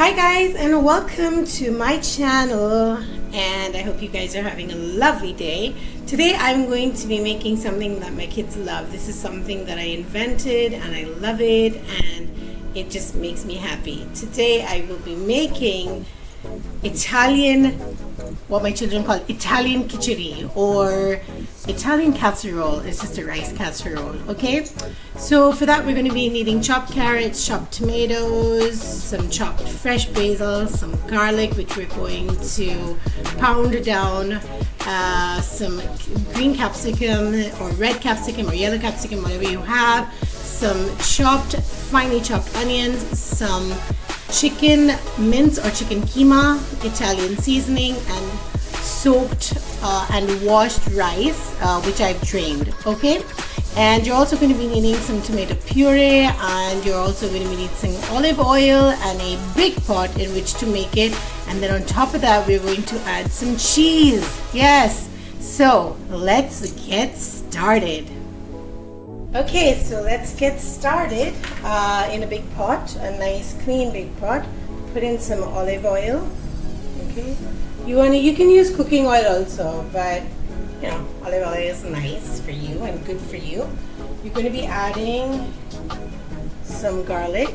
Hi guys, and welcome to my channel, and I hope you guys are having a lovely day. Today I'm going to be making something that my kids love. This is something that I invented and I love it, and it just makes me happy. Today I will be making Italian, what my children call Italian Kichadi, or Italian casserole. It's just a rice casserole, okay? So for that we're going to be needing chopped carrots, chopped tomatoes, some chopped fresh basil, some garlic which we're going to pound down, some green capsicum or red capsicum or yellow capsicum, whatever you have, some finely chopped onions, some chicken mince or chicken keema, Italian seasoning, and soaked and washed rice which I've drained, okay? And you're also going to be needing some tomato puree, and you're also going to be needing some olive oil and a big pot in which to make it. And then on top of that we're going to add some cheese. Yes, so let's get started. Okay, so let's get started. In a big pot, a nice clean big pot, put in some olive oil. Okay, you can use cooking oil also, but you know, olive oil is nice for you and good for you. You're going to be adding some garlic.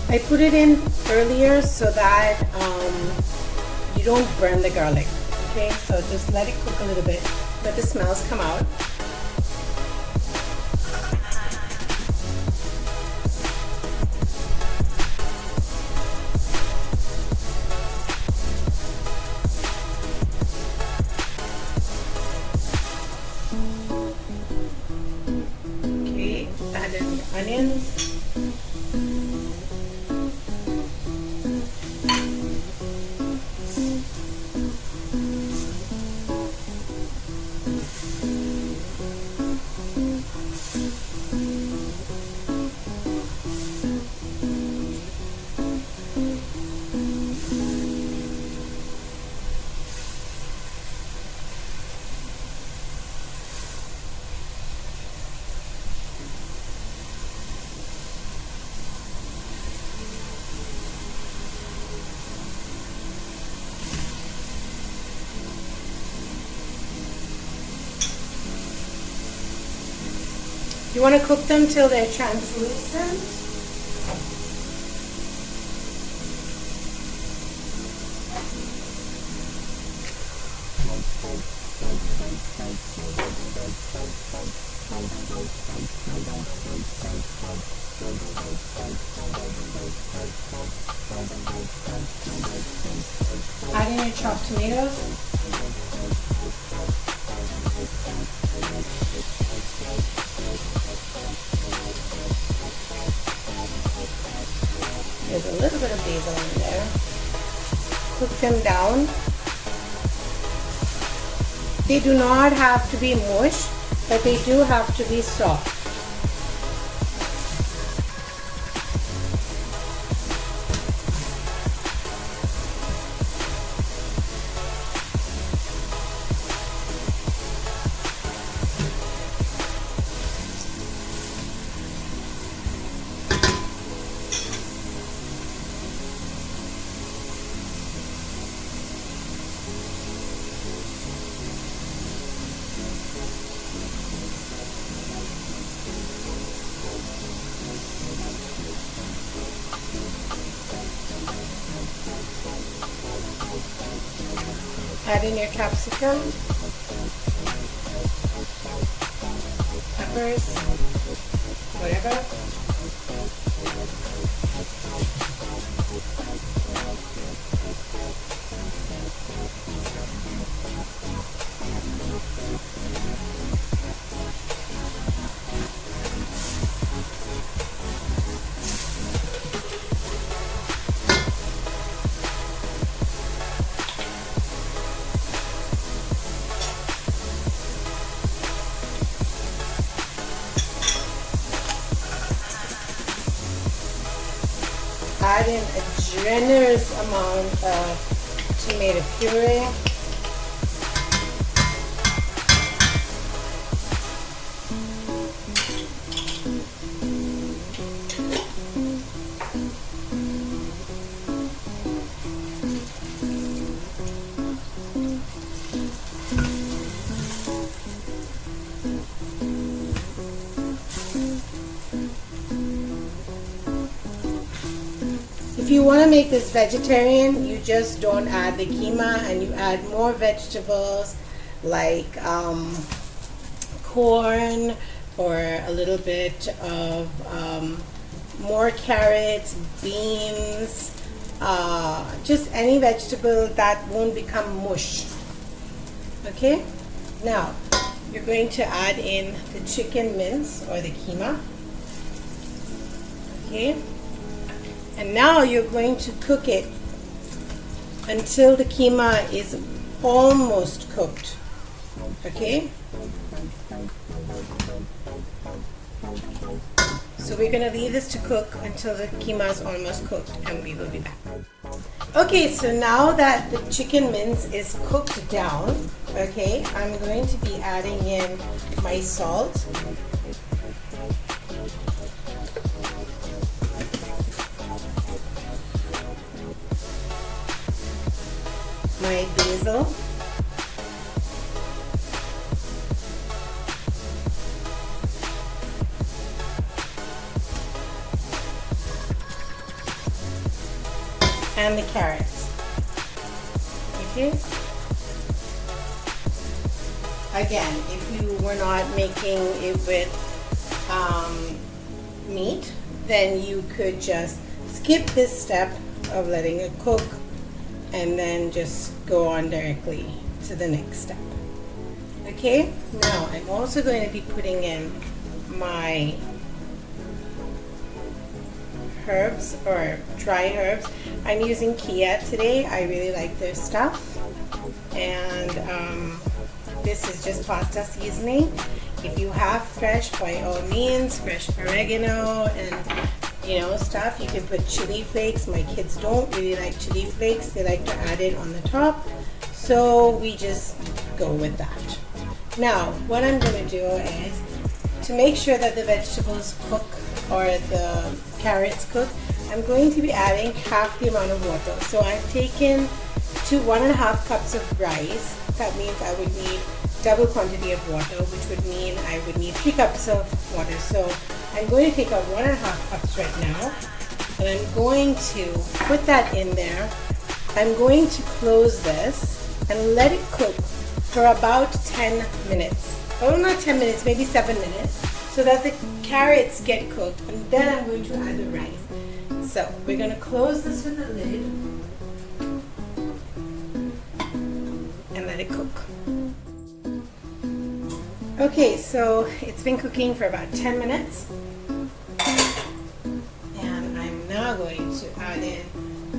I put it in earlier so that you don't burn the garlic. Okay, so just let it cook a little bit, let the smells come out. Okay, add in the onions. You want to cook them till they're translucent. Add in your chopped tomatoes. There's a little bit of basil in there. Cook them down. They do not have to be mush, but they do have to be soft. Add in your capsicum, peppers, whatever. add in a generous amount of tomato puree. If you want to make this vegetarian, you just don't add the keema and you add more vegetables like corn or a little bit of more carrots, beans, just any vegetable that won't become mush. Okay, now you're going to add in the chicken mince or the keema. Okay. And now you're going to cook it until the keema is almost cooked. Okay? So we're going to leave this to cook until the keema is almost cooked, and we will be back. Okay, so now that the chicken mince is cooked down, okay, I'm going to be adding in my salt. My basil, and the carrots. Okay. Again, if you were not making it with meat, then you could just skip this step of letting it cook and then just go on directly to the next step. Okay, now I'm also going to be putting in my herbs or dry herbs. I'm using Kia today. I really like their stuff. And this is just pasta seasoning. If you have fresh, by all means, fresh oregano and stuff. You can put chili flakes. My kids don't really like chili flakes. They like to add it on the top. So we just go with that. Now, what I'm going to do is to make sure that the vegetables cook or the carrots cook, I'm going to be adding half the amount of water. So I've taken 1.5 cups of rice. That means I would need double quantity of water, which would mean I would need 3 cups of water. So I'm going to take out 1.5 cups right now, and I'm going to put that in there. I'm going to close this and let it cook for about 10 minutes. Oh, not 10 minutes, maybe 7 minutes, so that the carrots get cooked, and then I'm going to add the rice. So we're going to close this with a lid and let it cook. Okay, so it's been cooking for about 10 minutes, and I'm now going to add in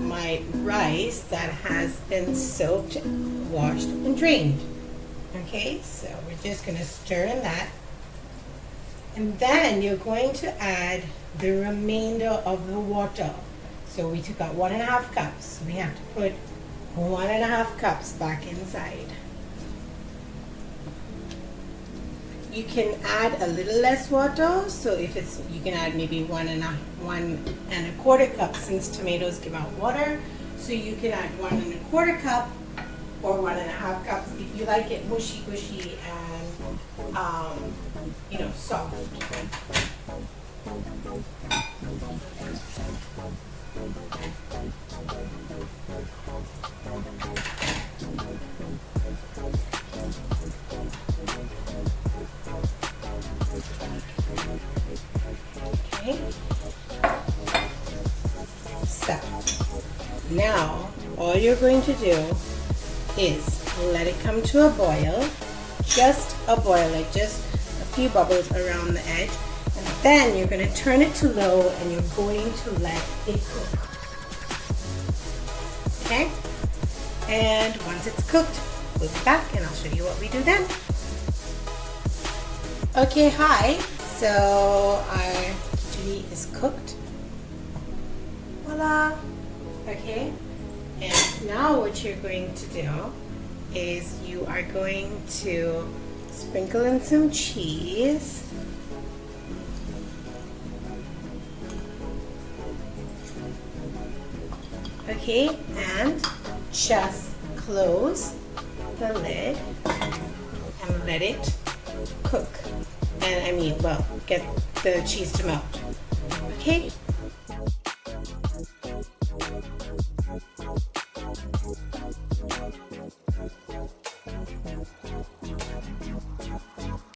my rice that has been soaked, washed, and drained. Okay, so we're just going to stir in that, and then you're going to add the remainder of the water. So we took out 1.5 cups. We have to put 1.5 cups back inside. You can add a little less water, so if it's, you can add maybe 1.25 cups, since tomatoes give out water. So you can add 1.25 cup or 1.5 cups if you like it mushy gushy and soft. Okay. So now all you're going to do is let it come to a boil, just a boil, like just a few bubbles around the edge, and then you're going to turn it to low and you're going to let it cook. Okay? And once it's cooked, we'll be back and I'll show you what we do then. Okay, hi. So our kichadi is cooked. Voila! Okay, and now what you're going to do is you are going to sprinkle in some cheese. Okay, and just close the lid and let it cook. And I mean, well, get the cheese to melt. Okay,